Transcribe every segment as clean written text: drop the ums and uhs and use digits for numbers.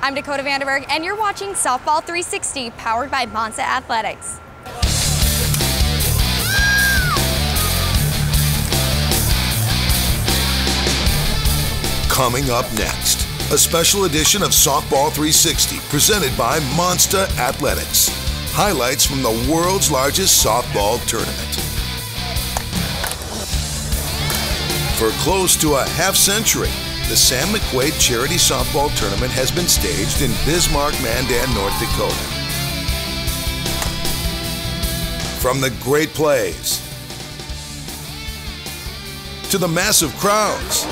I'm Dakota Vanderberg, and you're watching Softball 360, powered by Monza Athletics. Coming up next, a special edition of Softball 360 presented by Monza Athletics. Highlights from the world's largest softball tournament. For close to a half-century, the Sam McQuaid Charity Softball Tournament has been staged in Bismarck, Mandan, North Dakota. From the great plays to the massive crowds.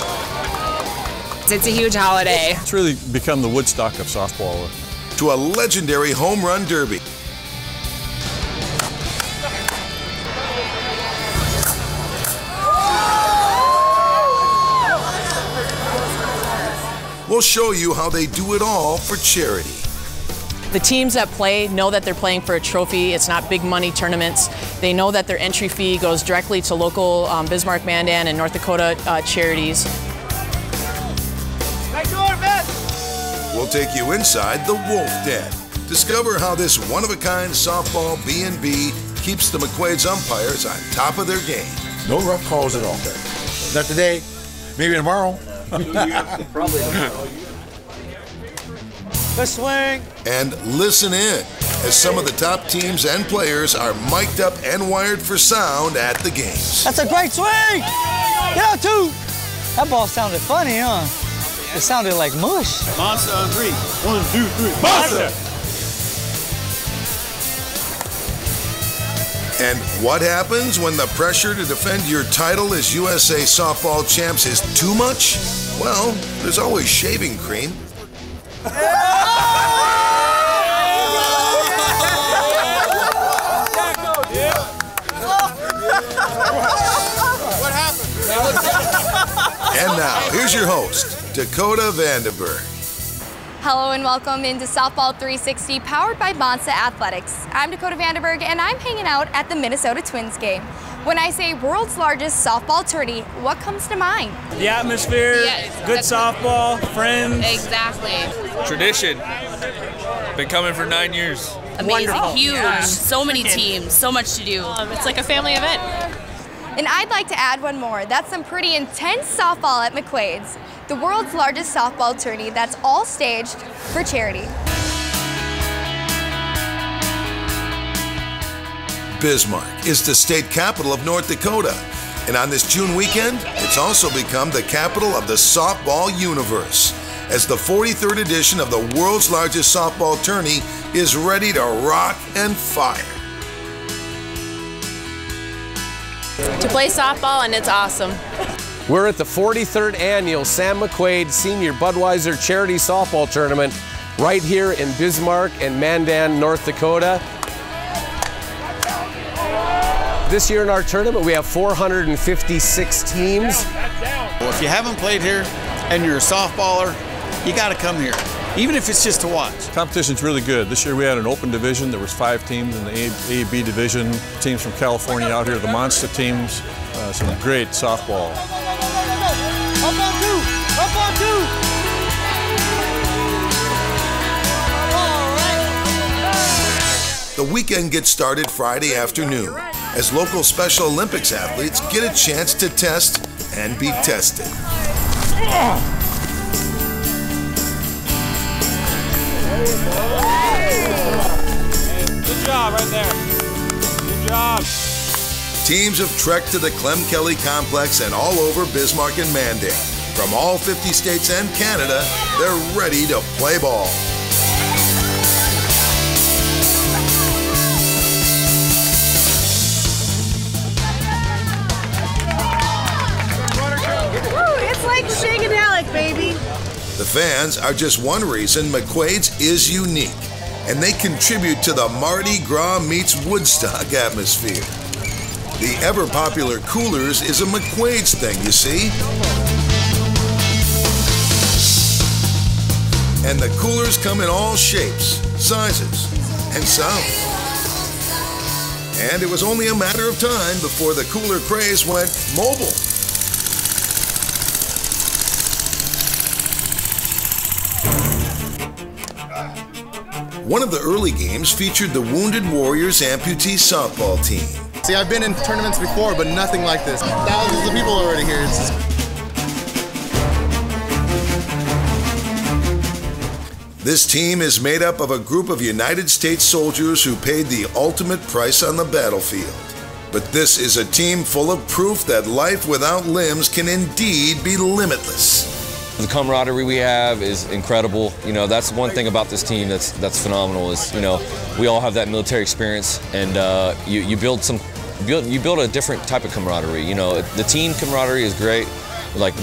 It's a huge holiday. It's really become the Woodstock of softball. To a legendary home run derby. We'll show you how they do it all for charity. The teams that play know that they're playing for a trophy. It's not big money tournaments. They know that their entry fee goes directly to local Bismarck, Mandan, and North Dakota charities. We'll take you inside the Wolf Den. Discover how this one-of-a-kind softball B&B keeps the McQuaid's umpires on top of their game. No rough calls at all. Not today, maybe tomorrow. The swing. And listen in as some of the top teams and players are mic'd up and wired for sound at the games. That's a great swing! Yeah, two! That ball sounded funny, huh? It sounded like mush. Monza on three. 1, 2, 3. Monza! And what happens when the pressure to defend your title as USA Softball Champs is too much? Well, there's always shaving cream. What happened? And now, here's your host, Dakota Vanderberg. Hello and welcome into Softball 360, powered by Monza Athletics. I'm Dakota Vanderberg, and I'm hanging out at the Minnesota Twins game. When I say world's largest softball tourney, what comes to mind? The atmosphere, good softball, friends. Exactly. Tradition. Been coming for 9 years. Amazing, Wonderful. huge, Yeah. so many teams, so much to do. It's like a family event. And I'd like to add one more. That's some pretty intense softball at McQuaid's, the world's largest softball tourney that's all staged for charity. Bismarck is the state capital of North Dakota. And on this June weekend, it's also become the capital of the softball universe, as the 43rd edition of the world's largest softball tourney is ready to rock and fire. To play softball, and it's awesome. We're at the 43rd annual Sam McQuaid Senior Budweiser Charity Softball Tournament right here in Bismarck and Mandan, North Dakota. This year in our tournament, we have 456 teams. Well, if you haven't played here and you're a softballer, you got to come here, even if it's just to watch. Competition's really good. This year we had an open division. There was 5 teams in the A-B division. Teams from California out here, the Monza teams. Some great softball. Up on two! Up on two! The weekend gets started Friday afternoon as local Special Olympics athletes get a chance to test and be tested. Good job right there. Good job. Teams have trekked to the Clem Kelly Complex and all over Bismarck and Mandan. From all 50 states and Canada, they're ready to play ball. It's like Shagadelic, baby. The fans are just one reason McQuaid's is unique, and they contribute to the Mardi Gras meets Woodstock atmosphere. The ever-popular Coolers is a McQuaid's thing, you see. And the Coolers come in all shapes, sizes, and sounds. And it was only a matter of time before the cooler craze went mobile. One of the early games featured the Wounded Warriors amputee softball team. See, I've been in tournaments before, but nothing like this. Thousands of people already here. It's just... This team is made up of a group of United States soldiers who paid the ultimate price on the battlefield. But this is a team full of proof that life without limbs can indeed be limitless. The camaraderie we have is incredible. You know, that's one thing about this team that's phenomenal is, you know, we all have that military experience, and you build a different type of camaraderie. You know, the team camaraderie is great, like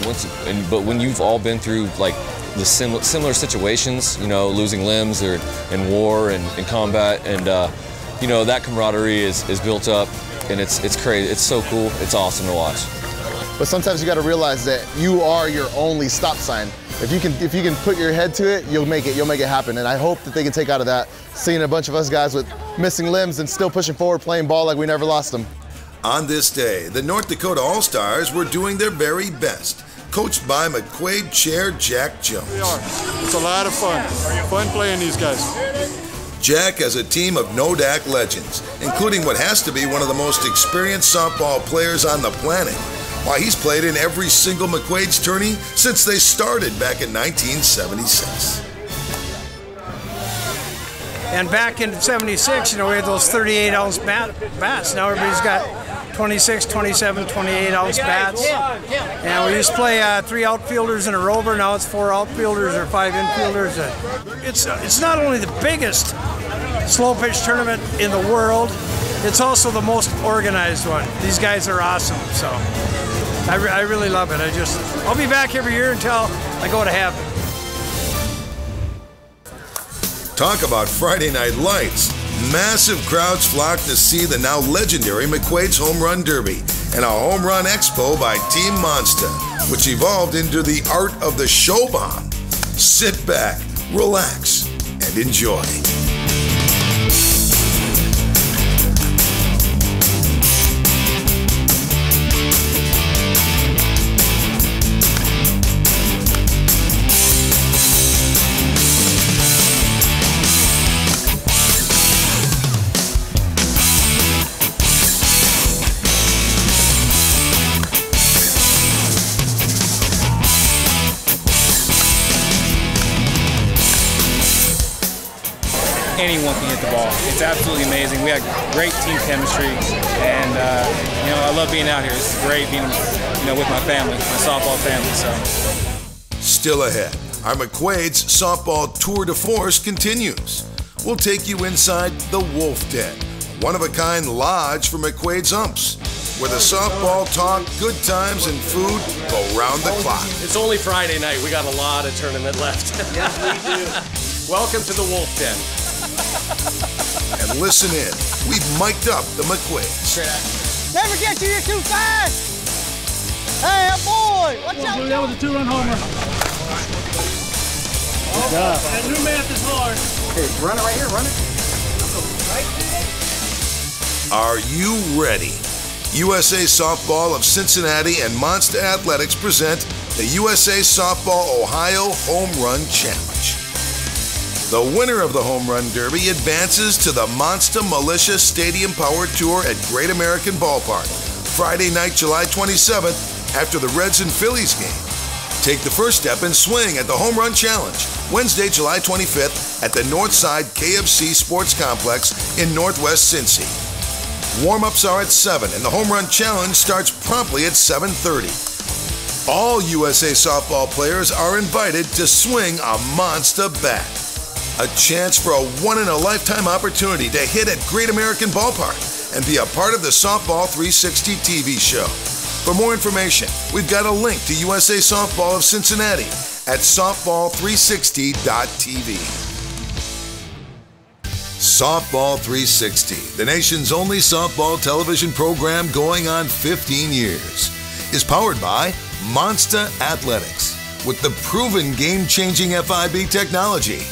but when you've all been through like the similar situations, you know, losing limbs or in war and in combat, and you know, that camaraderie is built up, and it's crazy. It's so cool. It's awesome to watch. But sometimes you got to realize that you are your only stop sign. If you can put your head to it, you'll make it happen. And I hope that they can take out of that, seeing a bunch of us guys with missing limbs and still pushing forward, playing ball like we never lost them. On this day, the North Dakota All-Stars were doing their very best, coached by McQuaid Chair Jack Jones. We are. It's a lot of fun. Fun playing these guys. Jack has a team of NODAC legends, including what has to be one of the most experienced softball players on the planet. Why, he's played in every single McQuaid's tourney since they started back in 1976. And back in 76, you know, we had those 38-ounce bats. Now everybody's got 26, 27, 28-ounce bats. And we used to play 3 outfielders and a rover. Now it's 4 outfielders or 5 infielders. It's not only the biggest slow pitch tournament in the world, it's also the most organized one. These guys are awesome, so I really love it. I'll be back every year until I go to heaven. Talk about Friday Night Lights. Massive crowds flocked to see the now legendary McQuaid's Home Run Derby and a Home Run Expo by Team Monsta, which evolved into the art of the show bomb. Sit back, relax, and enjoy. Anyone can hit the ball. It's absolutely amazing. We have great team chemistry, and you know, I love being out here. It's great being, you know, with my family, my softball family. So. Still ahead, our McQuaid's softball tour de force continues. We'll take you inside the Wolf Den, a one-of-a-kind lodge for McQuaid's umps, where the softball talk, good times, and food go round the clock. It's only Friday night. We got a lot of tournament left. Yes, we do. Welcome to the Wolf Den. And listen in, we've mic'd up the McQuaids. Never get you, you're too fast! Hey, boy! Watch out! That was a 2-run homer. Good job. That new math is hard. Hey, run it right here, run it. Are you ready? USA Softball of Cincinnati and Monsta Athletics present the USA Softball Ohio Home Run Challenge. The winner of the Home Run Derby advances to the Monsta Militia Stadium Power Tour at Great American Ballpark, Friday night, July 27th, after the Reds and Phillies game. Take the first step and swing at the Home Run Challenge, Wednesday, July 25th at the Northside KFC Sports Complex in Northwest Cincy. Warm-ups are at 7, and the Home Run Challenge starts promptly at 7:30. All USA Softball players are invited to swing a Monsta bat. A chance for a one-in-a-lifetime opportunity to hit at Great American Ballpark and be a part of the Softball 360 TV show. For more information, we've got a link to USA Softball of Cincinnati at softball360.tv. Softball 360, the nation's only softball television program going on 15 years, is powered by Monsta Athletics with the proven game-changing FIB technology.